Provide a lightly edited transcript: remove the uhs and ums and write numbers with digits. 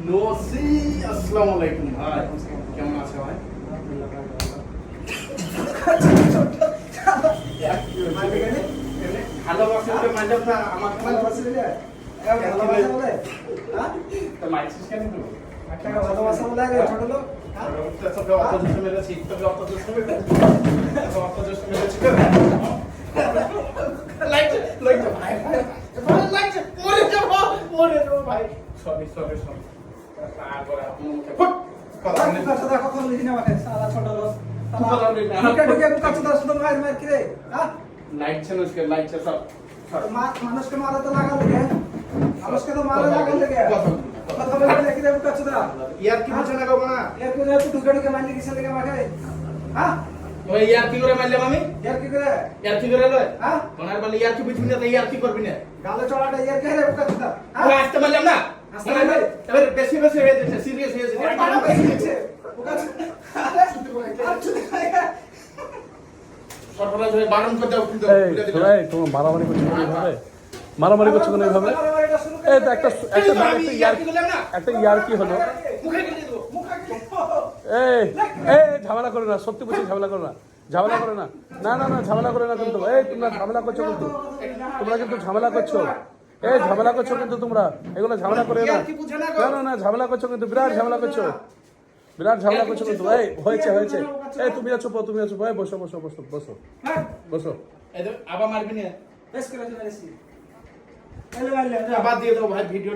নসি আসসালামু আলাইকুম ভাই, কেমন আছে ভাই? ভালোবাসা বলে মাঝে না আমাকে ভালোবাসা দিলে ভালোবাসা বলে হ্যাঁ তো মাইছিস কেন তুই একটা ভালোবাসা বলে রে ছোট লোক তো অত দুষ্ট মেরেছি তো অত দুষ্ট মেরেছি লাইক ভাই লাইক ওরে ভাই সরি তারপরে আপনি কথা কথা লিখি না আমাকে সারা ছোট লোক लाइट से उसके लाइट से सब मानुष के मारा तो लगा लगे मानुष के तो मारा लगा लगे কথা বলে দেখি দেব কাছুদা ইয়ার কি বুঝে না গো না ইয়ার কি রে তুই ঢুকে মারলি কিসে লাগে মাকে হ্যাঁ ওই ইয়ার কি করে মারলে আমি ইয়ার কি করে লয় হ্যাঁ তোমার বলে ইয়ার কি বুঝবি না তো ইয়ার কি করবি না গালে চড়াটা ইয়ার কে রে কাছুদা হ্যাঁ আসতে বললাম না আসতে বললাম এবারে বেশি হয়ে যাচ্ছে সিরিয়াস হয়ে যাচ্ছে মারামারি করছো কেন এইভাবে? এই তো একটা ইয়ার কি হলো? এই ঝামেলা করে না, সত্যি বলছি ঝামেলা করে না, ঝামেলা করে না, না না না ঝামেলা করে না কিন্তু। এই তোমরা ঝামেলা করছো কিন্তু, তোমরা কিন্তু ঝামেলা করছো, এই ঝামেলা করছো কিন্তু তোমরা, এগুলো ঝামেলা করে না, না না না ঝামেলা করছো কিন্তু, বিরাট ঝামেলা করছো, বিরাট ঝামেলা করছো কিন্তু। এই হয়েছে এই তুমি আছো এই বসো আবার মারবি না, আবার দিয়ে দাও ভাই ভিডিও।